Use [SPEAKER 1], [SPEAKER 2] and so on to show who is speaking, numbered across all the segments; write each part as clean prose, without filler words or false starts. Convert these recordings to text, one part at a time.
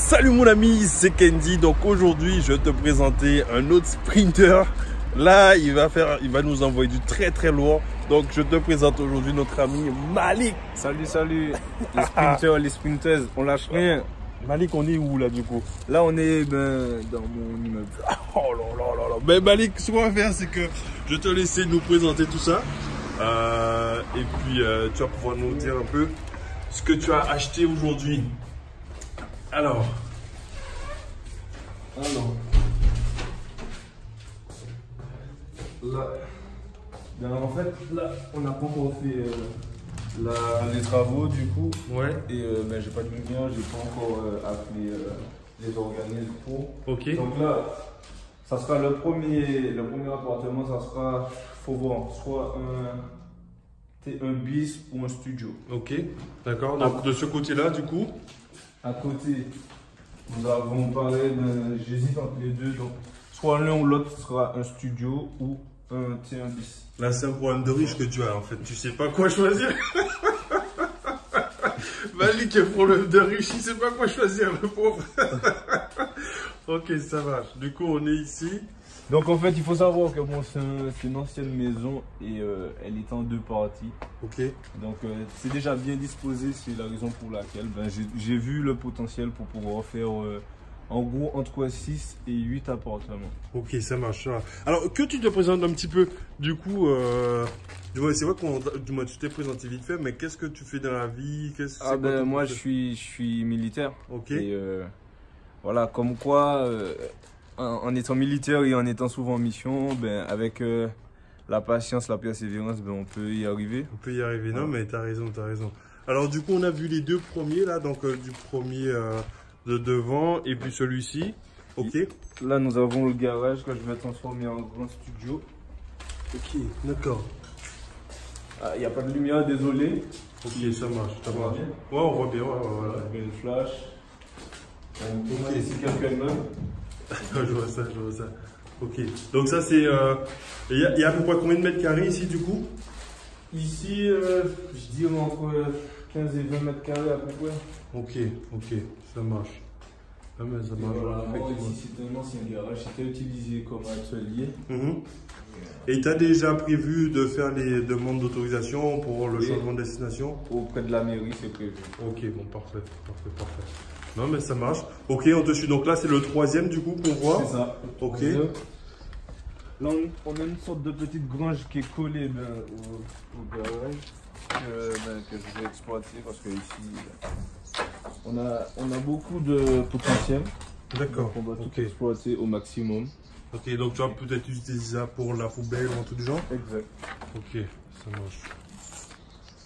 [SPEAKER 1] Salut mon ami, c'est Kendy. Donc aujourd'hui, je vais te présenter un autre sprinter. Là, il va nous envoyer du très lourd. Donc je te présente aujourd'hui notre ami Malik.
[SPEAKER 2] Salut, les sprinters, les sprinters, on lâche rien.
[SPEAKER 1] Malik, on est où là du coup?
[SPEAKER 2] Là, on est dans mon immeuble.
[SPEAKER 1] Oh là là là là. Mais Malik, ce qu'on va faire, c'est que je vais te laisser nous présenter tout ça. Et puis tu vas pouvoir nous dire un peu ce que tu as acheté aujourd'hui. Alors,
[SPEAKER 2] là, en fait, là, on n'a pas encore fait les travaux du coup.
[SPEAKER 1] ouais.
[SPEAKER 2] Et j'ai pas de lumière, j'ai pas encore appelé les organismes pro.
[SPEAKER 1] Ok.
[SPEAKER 2] Donc là, ça sera le premier appartement, ça sera, faut voir, soit un bis ou un studio.
[SPEAKER 1] Ok, d'accord. Donc de ce côté-là, du coup.
[SPEAKER 2] À côté, nous avons parlé j'hésite entre les deux, donc soit l'un ou l'autre sera un studio ou un bis.
[SPEAKER 1] Là, c'est un problème de riche que tu as en fait. Tu sais pas quoi choisir. Malik, un problème de riche, il sait pas quoi choisir, le pauvre. Ok, ça marche. Du coup, on est ici.
[SPEAKER 2] Donc en fait, il faut savoir que bon, c'est une ancienne maison et elle est en deux parties.
[SPEAKER 1] Ok.
[SPEAKER 2] Donc c'est déjà bien disposé, c'est la raison pour laquelle j'ai vu le potentiel pour pouvoir faire en gros entre 6 et 8 appartements.
[SPEAKER 1] Ok, ça marche. Ça. Alors, que tu te présentes un petit peu, du coup, c'est vrai que tu t'es présenté vite fait, mais qu'est-ce que tu fais dans la vie?
[SPEAKER 2] Moi je suis militaire.
[SPEAKER 1] Ok.
[SPEAKER 2] Et voilà, comme quoi, en étant militaire et en étant souvent en mission, avec la patience, la persévérance, on peut y arriver.
[SPEAKER 1] On peut y arriver, non, mais t'as raison, t'as raison. Alors, du coup, on a vu les deux premiers, là, donc du premier de devant et puis celui-ci. Ok.
[SPEAKER 2] Là, nous avons le garage que je vais transformer en grand studio.
[SPEAKER 1] Ok, d'accord.
[SPEAKER 2] Il n'y a pas de lumière, désolé.
[SPEAKER 1] Ok, ça marche, ça marche.
[SPEAKER 2] Bien.
[SPEAKER 1] Ouais, on voit bien, ouais.
[SPEAKER 2] Une flash. On peut ici quelques meubles.
[SPEAKER 1] Je vois ça. Ok, donc ça c'est... Il y a à peu près combien de mètres carrés ici du coup?
[SPEAKER 2] Ici, je dirais entre 15 et 20 mètres carrés à peu près.
[SPEAKER 1] Ok, ça marche. Ah, mais ça marche.
[SPEAKER 2] Voilà, ici c'est un ancien garage, c'était utilisé comme atelier.
[SPEAKER 1] Et tu as déjà prévu de faire les demandes d'autorisation pour le changement de destination?
[SPEAKER 2] Auprès de la mairie, c'est prévu.
[SPEAKER 1] Ok, bon, parfait. Non, mais ça marche. Ok, on te suit. Donc là, c'est le troisième du coup qu'on voit.
[SPEAKER 2] C'est ça.
[SPEAKER 1] Ok.
[SPEAKER 2] Là, on a une sorte de petite grange qui est collée au garage que je vais exploiter parce que ici, on a beaucoup de potentiel.
[SPEAKER 1] D'accord.
[SPEAKER 2] On va tout exploiter au maximum.
[SPEAKER 1] Ok, donc tu vas peut-être utiliser ça pour la poubelle ou un truc du genre?
[SPEAKER 2] Exact.
[SPEAKER 1] Ok, ça marche.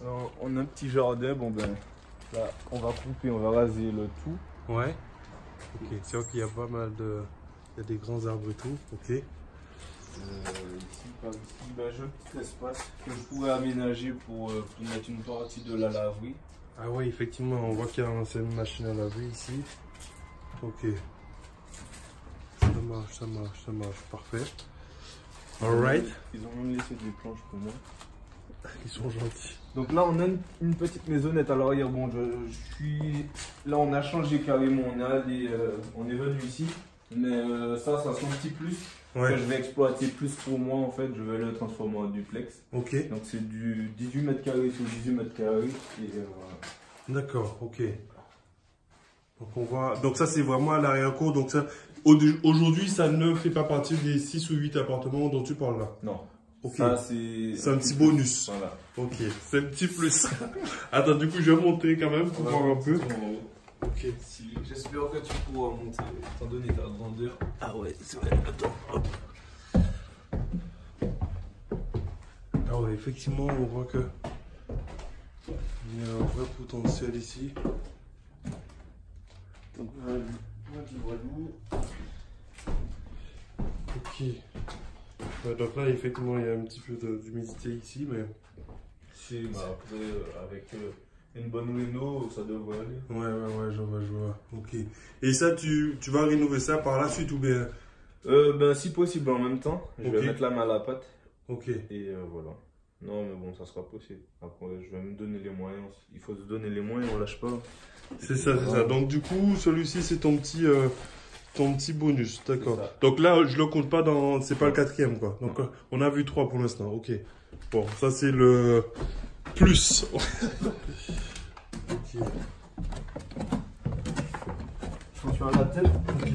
[SPEAKER 2] Alors, on a un petit jardin, là, on va couper, on va raser le tout.
[SPEAKER 1] Ouais. Ok, c'est vrai qu'il y a pas mal de... Il y a des grands arbres et tout, ok.
[SPEAKER 2] Ici, par ici, j'ai un petit espace que je pourrais aménager pour mettre une partie de la laverie.
[SPEAKER 1] Ah oui, effectivement, on voit qu'il y a une machine à laver ici. Ok. Ça marche, parfait. Alright.
[SPEAKER 2] Ils ont même laissé des planches pour moi.
[SPEAKER 1] Ils sont gentils.
[SPEAKER 2] Donc là, on a une petite maisonnette à l'arrière. Bon, là, on a changé carrément. On est venu ici. Mais ça c'est un petit plus.
[SPEAKER 1] Ouais.
[SPEAKER 2] Que je vais exploiter plus pour moi en fait. Je vais le transformer en duplex.
[SPEAKER 1] Ok.
[SPEAKER 2] Donc c'est du 18 mètres carrés sur 18 mètres carrés. Voilà.
[SPEAKER 1] D'accord, ok. Donc on voit. Donc ça c'est vraiment à l'arrière-cour. Donc ça, aujourd'hui, ça ne fait pas partie des 6 ou 8 appartements dont tu parles là.
[SPEAKER 2] Non.
[SPEAKER 1] Ok.
[SPEAKER 2] Ça c'est
[SPEAKER 1] un petit bonus.
[SPEAKER 2] Voilà.
[SPEAKER 1] Ok, c'est un petit plus. Attends, du coup, je vais monter quand même pour voir un peu. Ok.
[SPEAKER 2] J'espère que tu pourras monter, étant donné ta grandeur.
[SPEAKER 1] Ah ouais, c'est vrai. Attends, hop. Ah ouais, effectivement, on voit que il y a un vrai potentiel ici.
[SPEAKER 2] Donc voilà.
[SPEAKER 1] Ok. Ouais, donc là, effectivement, il y a un petit peu d'humidité ici, mais...
[SPEAKER 2] Après, avec une bonne réno, ça devrait aller.
[SPEAKER 1] Ouais, je vois. Ok. Et ça, tu vas rénover ça par la suite ou bien?
[SPEAKER 2] Si possible en même temps. Je vais mettre la main à la pâte.
[SPEAKER 1] Ok.
[SPEAKER 2] Et voilà. Non, mais bon, ça sera possible. Après, je vais me donner les moyens. Il faut se donner les moyens, on lâche pas.
[SPEAKER 1] C'est ça, c'est ça. Donc du coup, celui-ci, c'est ton petit bonus, d'accord. Donc là, je le compte pas dans... C'est pas le quatrième, quoi. Donc on a vu 3 pour l'instant, ok. Bon, ça c'est le plus. Ok.
[SPEAKER 2] Je pense sur la tête.
[SPEAKER 1] Ok.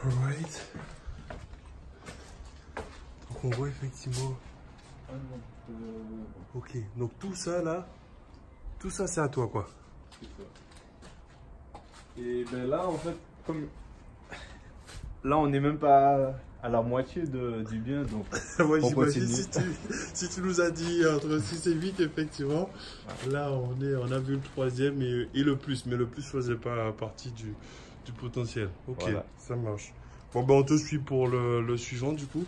[SPEAKER 1] Alright. Donc on voit effectivement... Ok, donc tout ça là, tout ça c'est à toi quoi.
[SPEAKER 2] Et ben là en fait, comme là on n'est même pas à la moitié du bien, donc
[SPEAKER 1] Moi
[SPEAKER 2] on
[SPEAKER 1] j'imagine
[SPEAKER 2] continue.
[SPEAKER 1] si tu nous as dit entre 6 et 8 effectivement, là on a vu le troisième et le plus, mais le plus faisait pas partie du potentiel. Ok, voilà. Ça marche. Bon ben on te suit pour le suivant du coup.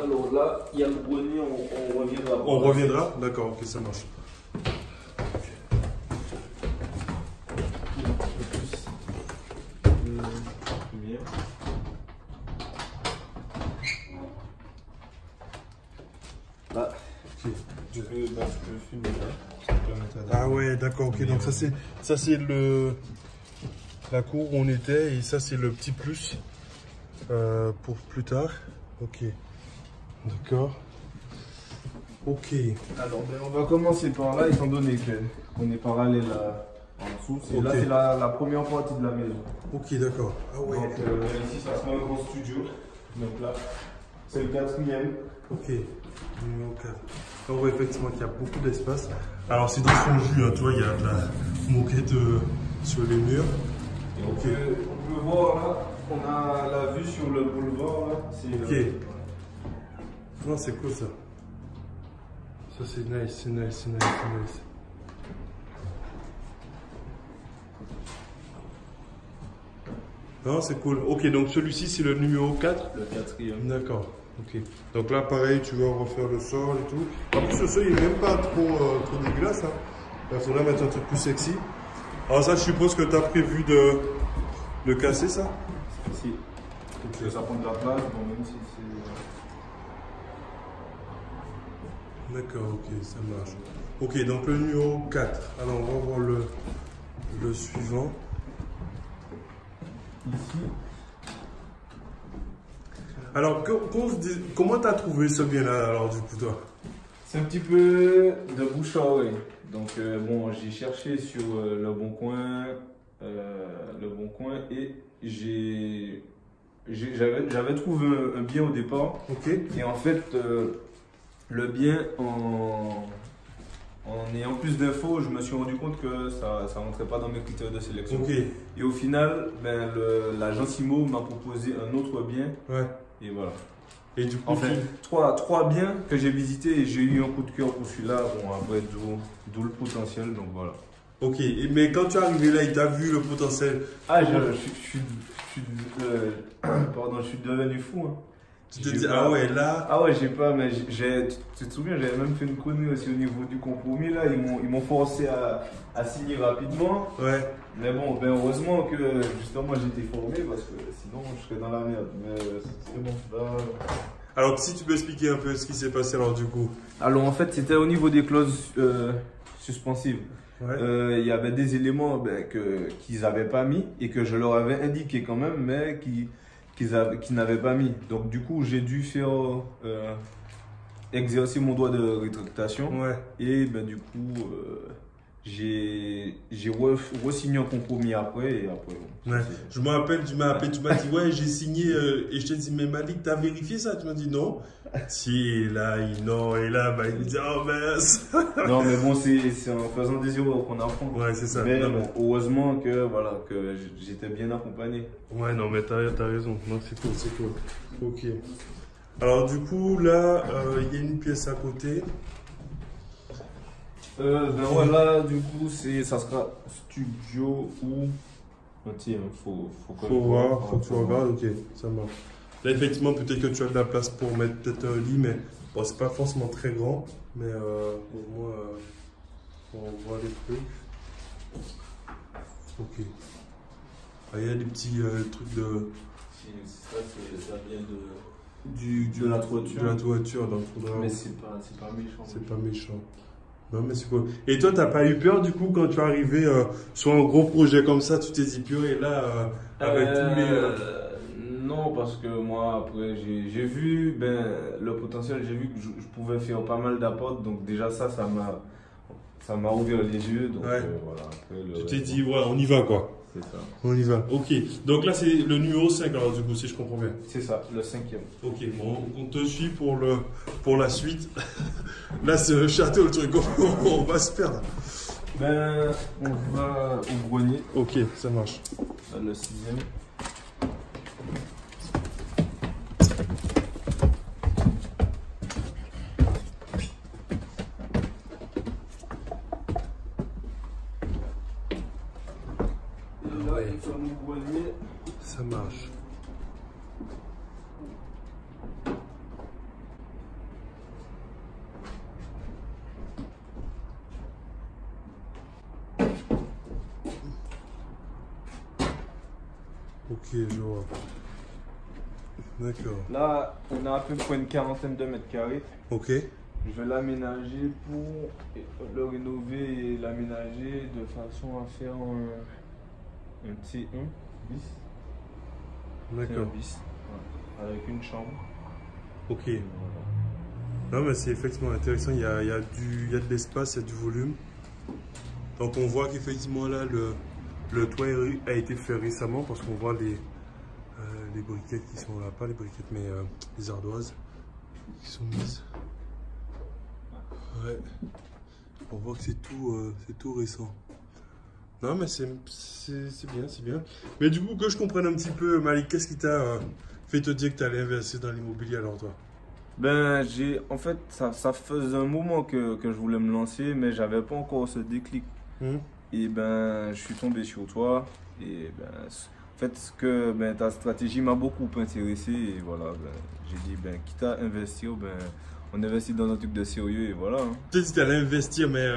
[SPEAKER 2] Alors là, il y a le grenier, on reviendra.
[SPEAKER 1] On reviendra. D'accord, ok, ça marche.
[SPEAKER 2] Là, je peux filmer là.
[SPEAKER 1] Ah ouais, d'accord, ok. Donc ça c'est la cour où on était et ça c'est le petit plus pour plus tard. Ok. D'accord. Ok.
[SPEAKER 2] Alors, ben, on va commencer par là, étant donné qu'on est parallèle en dessous. Okay. Là, c'est la première partie de la maison.
[SPEAKER 1] Ok, d'accord. Ah ouais.
[SPEAKER 2] Donc, ici, ça sera un grand studio. Donc là, c'est le quatrième.
[SPEAKER 1] Ok. Numéro 4. On voit effectivement qu'il y a beaucoup d'espace. Alors, c'est dans son jus, hein, tu vois, il y a de la moquette sur les murs.
[SPEAKER 2] Et on peut voir là, on a la vue sur le boulevard. Là.
[SPEAKER 1] Ok. Non, c'est cool ça. Ça c'est nice, c'est nice, c'est nice, c'est nice. Non, c'est cool. Ok, donc celui-ci c'est le numéro 4.
[SPEAKER 2] Le quatrième.
[SPEAKER 1] D'accord. Ok. Donc là, pareil, tu vas refaire le sol et tout. En plus, ce sol il est même pas trop dégueulasse. Hein. Il faudrait mettre un truc plus sexy. Alors ça, je suppose que tu as prévu de casser ça?
[SPEAKER 2] Si. Okay. Ça prend de la place, bon, même si c'est...
[SPEAKER 1] D'accord, ok, ça marche. Ok, donc le numéro 4. Alors, on va voir le suivant.
[SPEAKER 2] Ici.
[SPEAKER 1] Alors, comment tu as trouvé ce bien-là, alors, du coup, toi?
[SPEAKER 2] C'est un petit peu de bouche à oreille. Donc, bon, j'ai cherché sur le Bon Coin et j'avais trouvé un bien au départ.
[SPEAKER 1] Ok.
[SPEAKER 2] Et en fait, le bien, en ayant plus d'infos, je me suis rendu compte que ça ne rentrait pas dans mes critères de sélection.
[SPEAKER 1] Okay.
[SPEAKER 2] Et au final, ben, l'agent Simo m'a proposé un autre bien.
[SPEAKER 1] Ouais.
[SPEAKER 2] Et voilà.
[SPEAKER 1] Et du coup,
[SPEAKER 2] en fait, trois biens que j'ai visités et j'ai eu un coup de cœur pour celui-là. Bon, après, d'où le potentiel, donc voilà.
[SPEAKER 1] Ok, mais quand tu es arrivé là, il t'a vu le potentiel?
[SPEAKER 2] Ah, pardon, je suis devenu fou. Hein.
[SPEAKER 1] Tu te dis, ah ouais, là.
[SPEAKER 2] Ah ouais, j'ai pas, mais tu te souviens, j'avais même fait une connerie aussi au niveau du compromis. Là, ils m'ont forcé à signer rapidement.
[SPEAKER 1] Ouais.
[SPEAKER 2] Mais bon, ben heureusement que justement j'étais formé parce que sinon je serais dans la merde. Mais c'est bon. Là...
[SPEAKER 1] Alors, si tu peux expliquer un peu ce qui s'est passé alors du coup.
[SPEAKER 2] Alors en fait, c'était au niveau des clauses suspensives.
[SPEAKER 1] Ouais.
[SPEAKER 2] Il y avait des éléments qu'ils n'avaient pas mis et que je leur avais indiqué quand même, mais qu'ils n'avaient pas mis. Donc du coup, j'ai dû faire exercer mon droit de rétractation.
[SPEAKER 1] Ouais.
[SPEAKER 2] Et ben, du coup, j'ai re-signé un compromis après. Et après
[SPEAKER 1] ouais. Je me rappelle, tu m'as appelé, tu m'as dit ouais, j'ai signé et je t'ai dit mais Malik, t'as vérifié ça? Tu m'as dit non. Si, là, non, et là, bah, il me dit oh mince.
[SPEAKER 2] Non, mais bon, c'est en faisant des erreurs qu'on apprend.
[SPEAKER 1] Ouais, c'est ça.
[SPEAKER 2] Mais bon, heureusement que j'étais bien accompagné.
[SPEAKER 1] Ouais, non, mais t'as raison. Non, c'est cool, c'est cool. Ok. Alors, du coup, là, il y a une pièce à côté.
[SPEAKER 2] Ben voilà, du coup, ça sera studio ou. Tiens, faut
[SPEAKER 1] voir, faut que tu regardes, ok, ça marche. Là, effectivement, peut-être que tu as de la place pour mettre peut-être un lit, mais bon, c'est pas forcément très grand. Mais au moins, on voit les trucs. Ok. Ah, il y a des petits trucs de.
[SPEAKER 2] Ça vient de la toiture.
[SPEAKER 1] De la toiture, donc faudra.
[SPEAKER 2] Mais c'est pas méchant.
[SPEAKER 1] C'est pas méchant. Non, mais c'est quoi? Et toi, t'as pas eu peur du coup quand tu es arrivé sur un gros projet comme ça, tu t'es dit purée là, avec tous les.
[SPEAKER 2] Non, parce que moi, après, j'ai vu le potentiel, j'ai vu que je pouvais faire pas mal d'apports, donc déjà ça m'a ouvert les yeux. Donc
[SPEAKER 1] ouais.
[SPEAKER 2] voilà. Après,
[SPEAKER 1] tu t'es dit, ouais, on y va quoi.
[SPEAKER 2] C'est ça.
[SPEAKER 1] On y va. Ok. Donc là, c'est le numéro 5, alors du coup, si je comprends bien.
[SPEAKER 2] C'est ça, le 5e.
[SPEAKER 1] Ok, bon, on te suit pour la suite. Là, c'est le château, le truc. On va se perdre.
[SPEAKER 2] On va au grenier.
[SPEAKER 1] Ok, ça marche.
[SPEAKER 2] Le 6e.
[SPEAKER 1] Ça marche. Ok, je vois. D'accord.
[SPEAKER 2] Là, on a à peu près une quarantaine de mètres carrés.
[SPEAKER 1] Ok.
[SPEAKER 2] Je vais l'aménager pour le rénover et l'aménager de façon à faire un T1 bis.
[SPEAKER 1] D'accord.
[SPEAKER 2] Bis, ouais, avec une chambre.
[SPEAKER 1] Ok. Voilà. Non, mais c'est effectivement intéressant. Il y a de l'espace, il y a du volume. Donc on voit qu'effectivement là, le toit a été fait récemment parce qu'on voit les briquettes qui sont là, pas les briquettes, mais les ardoises qui sont mises. Ouais. On voit que c'est tout récent. Non, mais c'est bien, c'est bien. Mais du coup, que je comprenne un petit peu, Malik, qu'est-ce qui t'a fait te dire que tu allais investir dans l'immobilier alors, toi?
[SPEAKER 2] En fait, ça faisait un moment que je voulais me lancer, mais j'avais pas encore ce déclic. Et je suis tombé sur toi. Et en fait, ta stratégie m'a beaucoup intéressé. Et voilà, j'ai dit, quitte à investir, on investit dans un truc de sérieux et voilà.
[SPEAKER 1] Tu as dit que tu allais investir, mais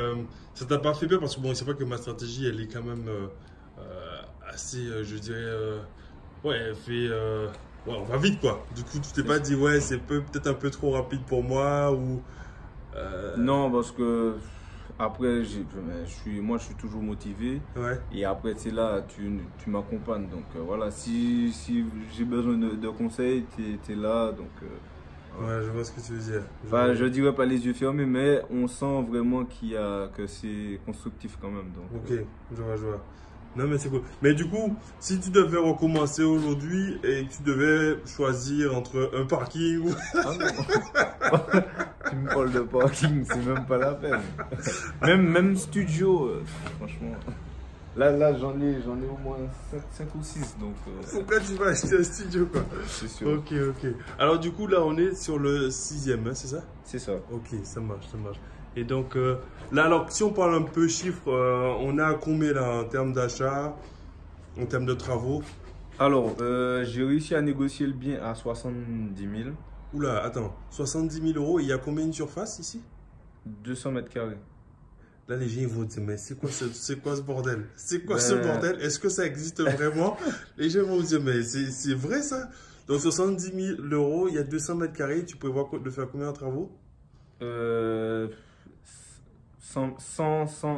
[SPEAKER 1] ça t'a pas fait peur parce que bon, c'est pas que ma stratégie, elle est quand même assez, je dirais, ouais, elle fait, ouais, on va vite quoi. Du coup, tu t'es pas dit, ouais, c'est peut-être un peu trop rapide pour moi ou.
[SPEAKER 2] Non, parce que après, moi, je suis toujours motivé.
[SPEAKER 1] Ouais.
[SPEAKER 2] Et après, tu sais, là, tu m'accompagnes. Donc voilà, si j'ai besoin de conseils, tu es là. Donc.
[SPEAKER 1] Ouais, je vois ce que tu veux dire.
[SPEAKER 2] Je dirais pas les yeux fermés, mais on sent vraiment que c'est constructif quand même. Donc,
[SPEAKER 1] ok, je vois. Non, mais c'est cool. Mais du coup, si tu devais recommencer aujourd'hui et que tu devais choisir entre un parking ou.
[SPEAKER 2] Ah non. Tu me parles de parking, c'est même pas la peine. Même studio, franchement. Là j'en ai au moins 5 ou 6. Donc,
[SPEAKER 1] pourquoi tu vas acheter un studio quoi?
[SPEAKER 2] C'est sûr.
[SPEAKER 1] Ok. Alors du coup là on est sur le 6e, hein, c'est ça?
[SPEAKER 2] C'est ça.
[SPEAKER 1] Ok, ça marche. Et donc là alors si on parle un peu chiffres, on a combien là en termes d'achat, en termes de travaux?
[SPEAKER 2] Alors j'ai réussi à négocier le bien à 70 000.
[SPEAKER 1] Oula, attends, 70 000 euros, il y a combien de surface ici?
[SPEAKER 2] 200 mètres carrés.
[SPEAKER 1] Là, les gens ils vont dire, mais c'est quoi ce bordel? C'est quoi ce bordel? Est-ce que ça existe vraiment? Les gens vont dire, mais c'est vrai ça? Donc 70 000 euros, il y a 200 mètres carrés, tu prévois de faire combien de travaux?
[SPEAKER 2] 100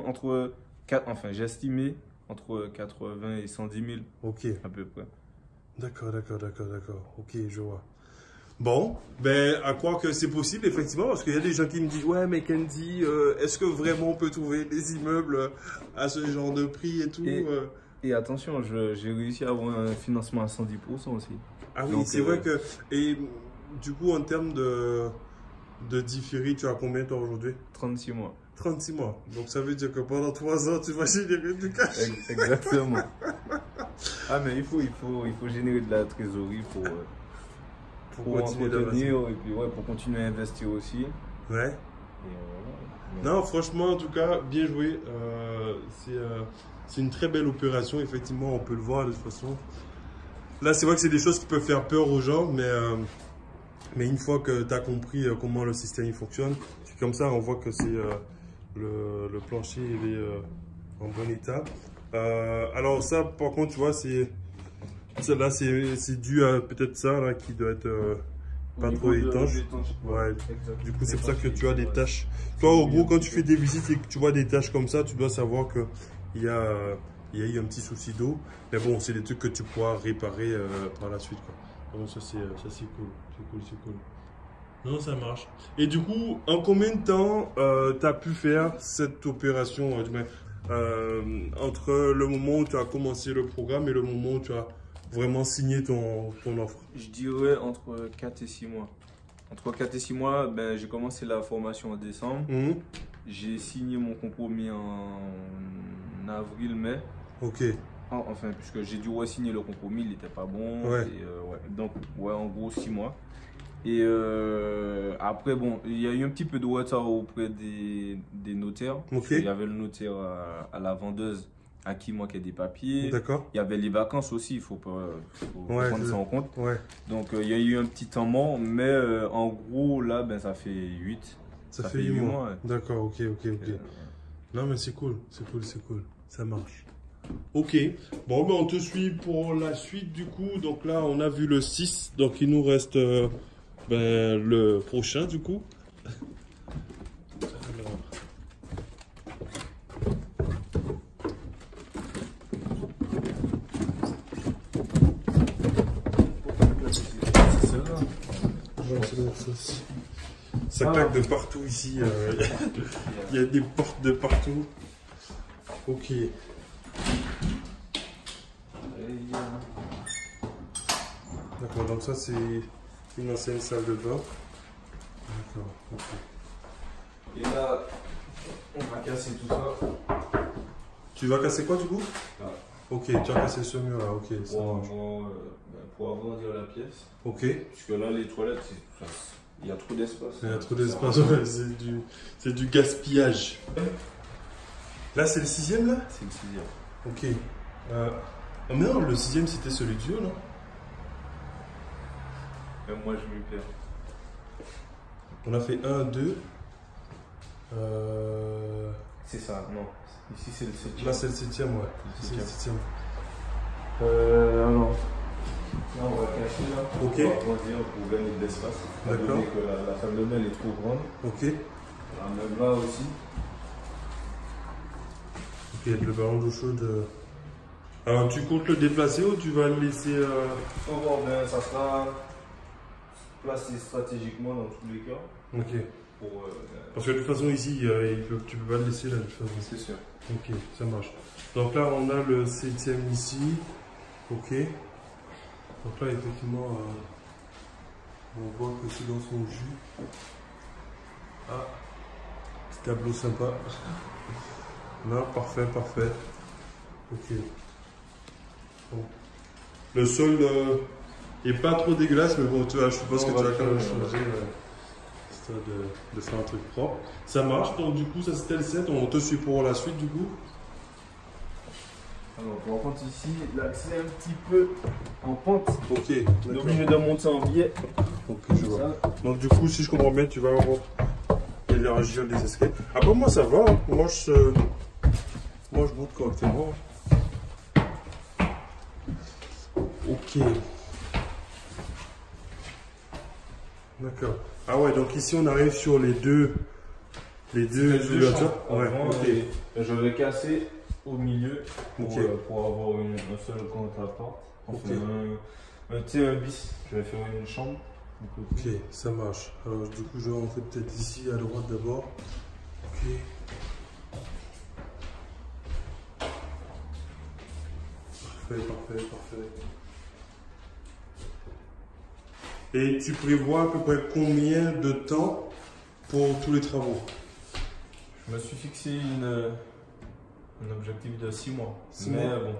[SPEAKER 2] entre 4, enfin j'ai estimé entre 80 et 110 000.
[SPEAKER 1] Ok.
[SPEAKER 2] À peu près.
[SPEAKER 1] D'accord. Ok, je vois. Bon, à croire que c'est possible, effectivement, parce qu'il y a des gens qui me disent, ouais, mais Kendy, est-ce que vraiment on peut trouver des immeubles à ce genre de prix et tout?
[SPEAKER 2] Et attention, j'ai réussi à avoir un financement à 110% aussi.
[SPEAKER 1] Ah oui, c'est vrai que... Et du coup, en termes de différé, tu as combien toi aujourd'hui?
[SPEAKER 2] 36 mois.
[SPEAKER 1] 36 mois. Donc ça veut dire que pendant 3 ans, tu vas générer du cash.
[SPEAKER 2] Exactement. Ah, mais il faut générer de la trésorerie pour continuer d'investir et puis pour continuer à investir aussi.
[SPEAKER 1] Ouais. Et voilà. Non, franchement, en tout cas, bien joué. C'est une très belle opération. Effectivement, on peut le voir de toute façon. là c'est vrai que c'est des choses qui peuvent faire peur aux gens, mais une fois que tu as compris comment le système il fonctionne, c'est comme ça, on voit que c'est le plancher il est en bon état. Alors ça, par contre, tu vois, celle-là, c'est dû à peut-être ça là qui doit être pas trop étanche. Ouais. Du coup, c'est pour ça que tu as des taches. Toi, au gros, quand tu fais des visites et que tu vois des taches comme ça, tu dois savoir que il y a eu un petit souci d'eau. Mais bon, c'est des trucs que tu pourras réparer par la suite, quoi. Donc ça c'est cool. C'est cool. Non, ça marche. Et du coup, en combien de temps tu as pu faire cette opération entre le moment où tu as commencé le programme et le moment où tu as vraiment signé ton offre?
[SPEAKER 2] Je dirais entre 4 et 6 mois. Entre 4 et 6 mois, ben, j'ai commencé la formation en décembre. J'ai signé mon compromis en avril-mai.
[SPEAKER 1] Ok.
[SPEAKER 2] Enfin, puisque j'ai dû re-signer le compromis, il n'était pas bon.
[SPEAKER 1] Ouais.
[SPEAKER 2] Et, ouais. Donc, ouais, en gros, 6 mois. Et après, bon, il y a eu un petit peu de retard auprès des notaires.
[SPEAKER 1] Ok.
[SPEAKER 2] Il y avait le notaire à la vendeuse à qui manquait des papiers.
[SPEAKER 1] D'accord.
[SPEAKER 2] Il y avait les vacances aussi, il faut prendre ça en compte.
[SPEAKER 1] Ouais.
[SPEAKER 2] Donc, il y a eu un petit temps mort, mais en gros, là, ben, ça fait 8.
[SPEAKER 1] Ça fait 8 mois.
[SPEAKER 2] Ouais.
[SPEAKER 1] D'accord, ok. Non, mais c'est cool. Ça marche. Ok. Bon, ben, on te suit pour la suite du coup. Donc là, on a vu le 6. Donc il nous reste le prochain du coup. Alors. C'est celle-là. Ouais, ça doit être ça aussi. Ça claque de partout ici. Il y a des portes de partout. Ok. D'accord, donc ça c'est une ancienne salle de bain. D'accord, ok.
[SPEAKER 2] Et là, on va casser tout ça.
[SPEAKER 1] Tu vas casser quoi du coup?
[SPEAKER 2] Ah.
[SPEAKER 1] Ok, tu as cassé ce mur là, ok.
[SPEAKER 2] Pour agrandir la pièce.
[SPEAKER 1] Ok.
[SPEAKER 2] Parce que là, les toilettes, il y a trop d'espace.
[SPEAKER 1] Il y a trop d'espace, ouais, c'est du gaspillage. Là c'est le 6e là?
[SPEAKER 2] C'est le 6e.
[SPEAKER 1] Ok. Oh mais non, le 6e c'était celui du haut, non?
[SPEAKER 2] Même moi je m'y perds.
[SPEAKER 1] On a fait 1, 2.
[SPEAKER 2] C'est ça, non. Ici c'est le 7e.
[SPEAKER 1] Là c'est le 7e, ouais.
[SPEAKER 2] C'est le 7e.
[SPEAKER 1] Alors.
[SPEAKER 2] Là on va cacher là.
[SPEAKER 1] Ok.
[SPEAKER 2] On va agrandir pour gagner de l'espace.
[SPEAKER 1] D'accord.
[SPEAKER 2] Que la salle de bain elle est trop grande.
[SPEAKER 1] Ok.
[SPEAKER 2] Même là aussi.
[SPEAKER 1] Ok, le ballon d'eau chaude. Alors tu comptes le déplacer ou tu vas le laisser
[SPEAKER 2] Ben, ça sera placé stratégiquement dans tous les cas.
[SPEAKER 1] Ok. Parce que de toute façon ici, tu peux pas le laisser là de toute façon.
[SPEAKER 2] C'est sûr.
[SPEAKER 1] Ok, ça marche. Donc là on a le 7e ici. Ok. Donc là effectivement, on voit que c'est dans son jus. Ah, petit tableau sympa. Non, parfait. Ok. Bon. Le sol est pas trop dégueulasse, mais bon, tu vois, je pense que tu vas quand même changer, histoire de faire un truc propre. Ça marche, donc du coup, ça c'était le 7. On te suit pour la suite, du coup.
[SPEAKER 2] Alors, par contre, ici, l'accès est un petit peu en pente.
[SPEAKER 1] Ok.
[SPEAKER 2] On est obligé de monter en biais.
[SPEAKER 1] Ok, je vois. Donc, du coup, si je comprends bien, tu vas élargir les escaliers. Après, moi, ça va. Hein. Moi, je monte correctement. Ok. D'accord. Ah ouais, donc ici, on arrive sur les deux ouvertures. Ouais, ok.
[SPEAKER 2] Je vais casser au milieu pour avoir un seul compte à porte. Un bis. Je vais faire une chambre.
[SPEAKER 1] Ok, ça marche. Alors du coup je vais rentrer peut-être ici à droite d'abord. Ok. Parfait. Et tu prévois à peu près combien de temps pour tous les travaux?
[SPEAKER 2] Je me suis fixé un objectif de 6 mois.
[SPEAKER 1] 6
[SPEAKER 2] mais
[SPEAKER 1] mois.
[SPEAKER 2] Bon,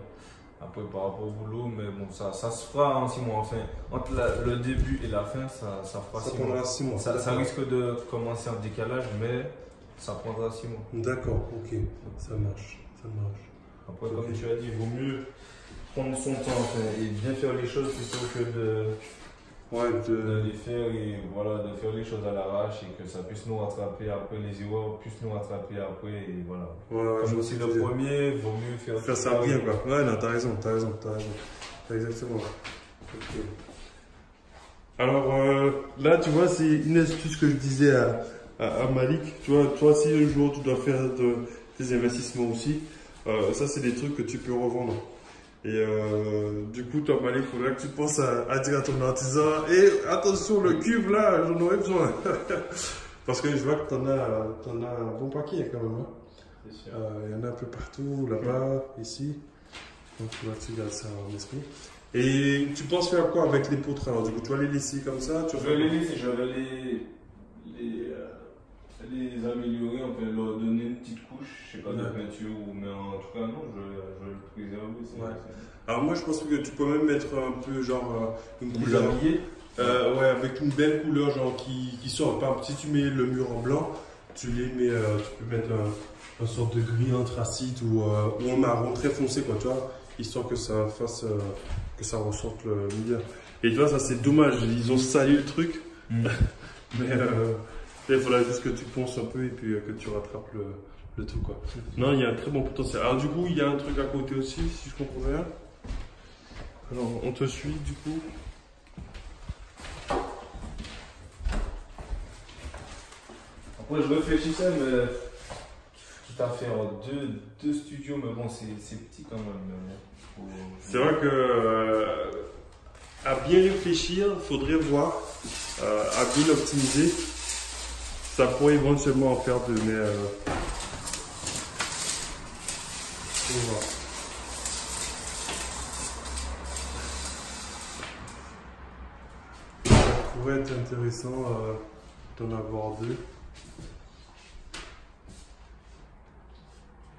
[SPEAKER 2] après par rapport au boulot, mais bon, ça se fera en 6 mois. Enfin, entre le début et la fin, ça fera 6 mois.
[SPEAKER 1] prendra 6 mois.
[SPEAKER 2] Ça risque de commencer en décalage, mais ça prendra 6 mois.
[SPEAKER 1] D'accord, ok, ça marche.
[SPEAKER 2] Après, comme tu as dit, il vaut mieux prendre son temps et bien faire les choses plutôt que de les faire et voilà, de faire les choses à l'arrache et que ça puisse nous rattraper après, les erreurs puissent nous rattraper après et voilà. Comme c'est le premier, vaut mieux faire
[SPEAKER 1] ça bien quoi. Ouais, non, t'as raison. T'as exactement. Okay. Alors là, tu vois, c'est une astuce que je disais à Malik. Tu vois, toi, si un jour tu dois faire des investissements aussi, ça, c'est des trucs que tu peux revendre. Et du coup, toi, Malik, il faudrait que tu penses à dire à ton artisan, et attention, le cube là, j'en aurais besoin. Parce que je vois que t'en as un bon paquet quand même. Hein.
[SPEAKER 2] C'est sûr.
[SPEAKER 1] Il y en a un peu partout, là-bas, ici. Donc, tu gardes ça en esprit. Et tu penses faire quoi avec les poutres alors? Du coup, tu vas les laisser comme ça?
[SPEAKER 2] Je vais les laisser, je vais les améliorer, on peut leur donner une petite couche, je sais pas, de peinture, mais en tout cas, non, je vais le préserver.
[SPEAKER 1] Ouais. Alors, moi, je pense que tu peux même mettre un peu genre une couleur. Ouais, avec une belle couleur genre qui sort. Par exemple, si tu mets le mur en blanc, tu peux mettre un sorte de gris anthracite ou un marron très foncé, quoi, tu vois, histoire que ça fasse. Que ça ressorte le milieu. Et tu vois, ça c'est dommage, ils ont sali le truc. Mais il faudra juste que tu ponces un peu et puis que tu rattrapes le tout quoi. Non, il y a un très bon potentiel. Alors du coup, il y a un truc à côté aussi, si je comprends bien. Alors, on te suit du coup.
[SPEAKER 2] Après, je réfléchissais, mais quitte à faire deux studios, mais bon, c'est petit quand même.
[SPEAKER 1] C'est vrai que à bien réfléchir, il faudrait voir, à bien optimiser. Ça pourrait éventuellement en faire de mais faut voir. Ça pourrait être intéressant d'en avoir deux.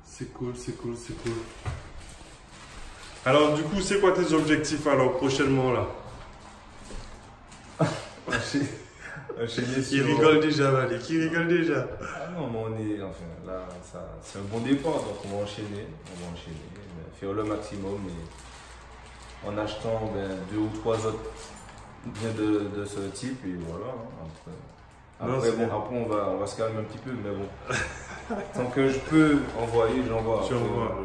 [SPEAKER 1] C'est cool. Alors du coup, c'est quoi tes objectifs alors prochainement là? Il rigole déjà, Malik, il rigole déjà.
[SPEAKER 2] Ah non, mais là, c'est un bon départ, donc on va enchaîner, faire le maximum et en achetant 2 ou 3 autres biens de ce type et voilà. Après, on va se calmer un petit peu, mais bon. Tant que je peux envoyer, j'envoie.
[SPEAKER 1] Tu envoies.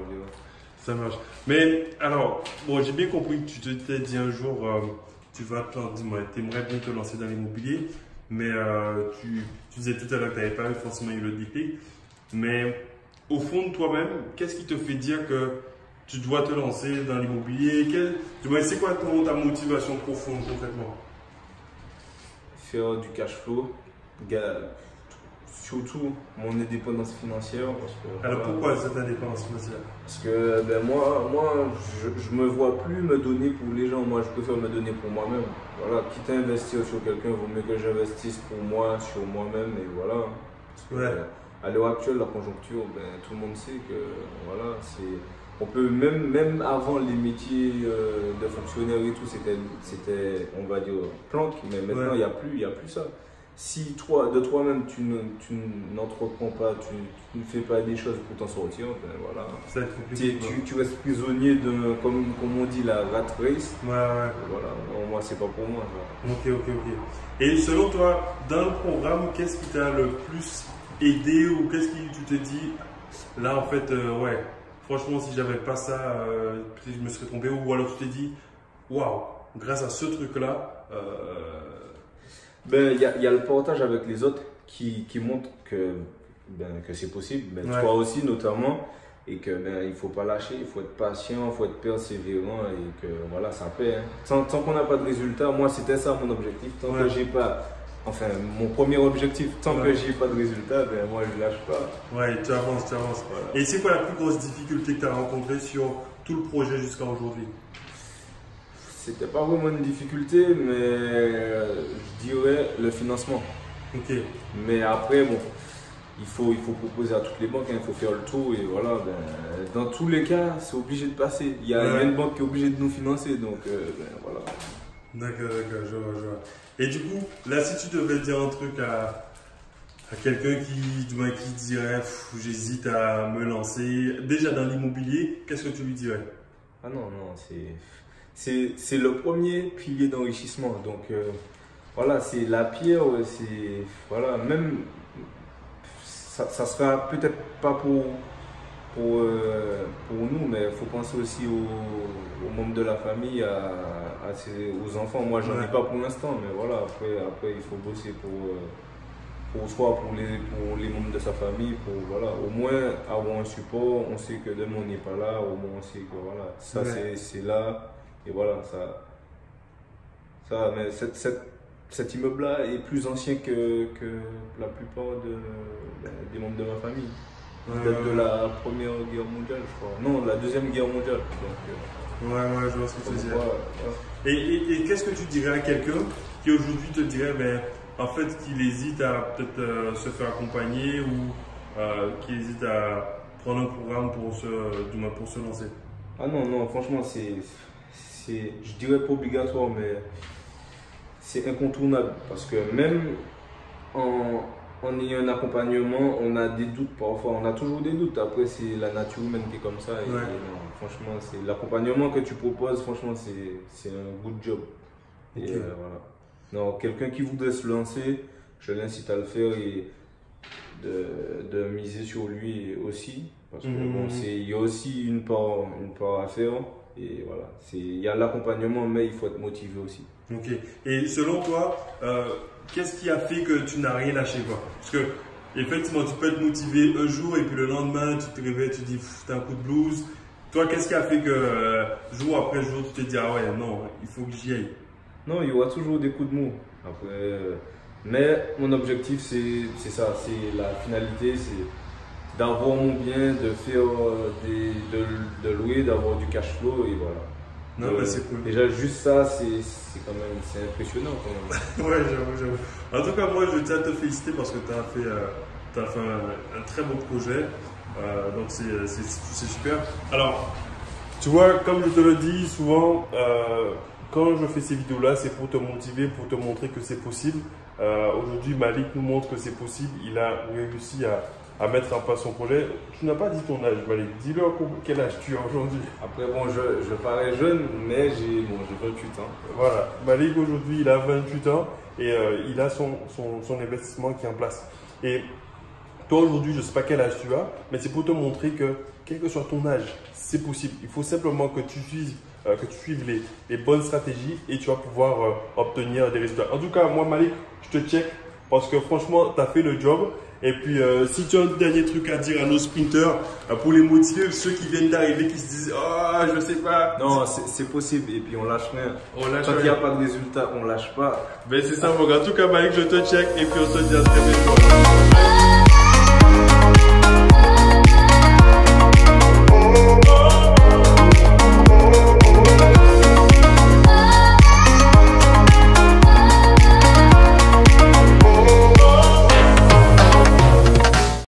[SPEAKER 1] Ça marche. Mais alors, bon, j'ai bien compris que tu t'es dit un jour, t'aimerais bien te lancer dans l'immobilier, mais tu disais tout à l'heure que tu n'avais pas forcément eu le déclic. Mais au fond de toi-même, qu'est-ce qui te fait dire que tu dois te lancer dans l'immobilier? C'est quoi ta motivation profonde concrètement?
[SPEAKER 2] Faire du cash flow, surtout mon indépendance financière.
[SPEAKER 1] Alors pourquoi cette indépendance financière?
[SPEAKER 2] Parce que moi je me vois plus me donner pour les gens, moi je préfère me donner pour moi-même. Voilà, quitte à investir sur quelqu'un, vaut mieux que j'investisse pour moi, sur moi-même et voilà. Parce que, à l'heure actuelle, la conjoncture, tout le monde sait que voilà, on peut même avant les métiers de fonctionnaire et tout, c'était on va dire planque, mais maintenant il n'y a plus ça. Si de toi-même tu n'entreprends pas, tu ne fais pas des choses pour t'en sortir, voilà. Tu restes prisonnier de, comme on dit, la rat race.
[SPEAKER 1] Voilà,
[SPEAKER 2] moi c'est pas pour moi.
[SPEAKER 1] Ok. Et selon toi, dans le programme, qu'est-ce qui t'a le plus aidé ou qu'est-ce que tu te dis, là en fait, franchement si j'avais pas ça, je me serais trompé, ou alors tu t'es dit, waouh, grâce à ce truc-là,
[SPEAKER 2] il y a le partage avec les autres qui montre que c'est possible, toi aussi notamment, et que il faut pas lâcher, il faut être patient, il faut être persévérant et que voilà, ça paie. Tant qu'on n'a pas de résultat, moi c'était ça mon objectif, tant que j'ai pas, mon premier objectif, tant que j'ai pas de résultat, moi je lâche pas.
[SPEAKER 1] Ouais, tu avances. Voilà. Et c'est quoi la plus grosse difficulté que tu as rencontrée sur tout le projet jusqu'à aujourd'hui?
[SPEAKER 2] C'était pas vraiment une difficulté, mais je dirais le financement.
[SPEAKER 1] Ok.
[SPEAKER 2] Mais après, bon, il faut proposer à toutes les banques, il faut faire le tour et voilà. Dans tous les cas, c'est obligé de passer. Il y a une banque qui est obligée de nous financer, donc voilà.
[SPEAKER 1] D'accord, je vois. Et du coup, là, si tu devais dire un truc à quelqu'un qui dirait j'hésite à me lancer, déjà dans l'immobilier, qu'est-ce que tu lui dirais?
[SPEAKER 2] Ah non, non, c'est le premier pilier d'enrichissement. Donc voilà, c'est la pierre, c'est voilà, même ça sera peut-être pas pour nous, mais il faut penser aussi aux membres de la famille, aux enfants. Moi, j'en ai pas pour l'instant, mais voilà, après il faut bosser pour soi, pour les membres de sa famille, pour voilà, au moins avoir un support. On sait que demain on n'est pas là, au moins on sait que voilà, ça c'est là, et voilà, mais cet immeuble-là est plus ancien que la plupart des membres de ma famille. Peut-être de la Première Guerre mondiale, je crois. Non, de la Deuxième Guerre mondiale. Donc,
[SPEAKER 1] ouais, je vois ce que tu veux dire. Et qu'est-ce que tu dirais à quelqu'un qui aujourd'hui te dirait, ben, en fait, qu'il hésite à peut-être se faire accompagner ou qui hésite à prendre un programme pour se lancer?
[SPEAKER 2] Ah non, franchement, je dirais pas obligatoire, mais c'est incontournable. Parce que même en ayant un accompagnement, on a des doutes parfois, on a toujours des doutes. Après, c'est la nature humaine qui est comme ça. Et non, franchement, c'est l'accompagnement que tu proposes, franchement, c'est un good job. Et voilà. Non, quelqu'un qui voudrait se lancer, je l'incite à le faire et de miser sur lui aussi. Parce que bon, il y a aussi une part à faire. Et voilà, il y a l'accompagnement, mais il faut être motivé aussi.
[SPEAKER 1] Ok. Et selon toi, qu'est-ce qui a fait que tu n'as rien lâché, quoi? Parce que effectivement, tu peux être motivé un jour et puis le lendemain, tu te réveilles, tu te dis, t'as un coup de blues. Toi, qu'est-ce qui a fait que jour après jour, tu te dis, ah ouais, non, il faut que j'y aille?
[SPEAKER 2] Non, il y aura toujours des coups de mou. Après, mais mon objectif, c'est ça, c'est la finalité, c'est d'avoir mon bien, de faire de louer, d'avoir du cash flow et voilà.
[SPEAKER 1] Non, bah, c'est cool.
[SPEAKER 2] Déjà juste ça, c'est quand même, c'est impressionnant quand même.
[SPEAKER 1] Ouais, j'avoue. En tout cas, moi je tiens à te féliciter parce que tu as fait un très beau projet. Donc c'est super. Alors, tu vois, comme je te le dis souvent, quand je fais ces vidéos-là, c'est pour te motiver, pour te montrer que c'est possible. Aujourd'hui, Malik nous montre que c'est possible. Il a réussi à mettre en place son projet. Tu n'as pas dit ton âge, Malik. Dis-leur quel âge tu as aujourd'hui.
[SPEAKER 2] Après, bon, je parais jeune, mais j'ai 28 ans.
[SPEAKER 1] Voilà, Malik aujourd'hui, il a 28 ans et il a son investissement qui est en place. Et toi aujourd'hui, je ne sais pas quel âge tu as, mais c'est pour te montrer que, quel que soit ton âge, c'est possible. Il faut simplement que tu suives les bonnes stratégies et tu vas pouvoir obtenir des résultats. En tout cas, moi, Malik, je te check parce que franchement, tu as fait le job. Et puis, si tu as un dernier truc à dire à nos sprinters, pour les motiver, ceux qui viennent d'arriver, qui se disent « Oh, je sais pas ».
[SPEAKER 2] Non, c'est possible et puis on lâche rien.
[SPEAKER 1] Quand
[SPEAKER 2] il n'y a pas de résultat, on lâche pas.
[SPEAKER 1] Ben c'est ça, mon gars. En tout cas, Malik, je te check et puis on se dit à très bientôt.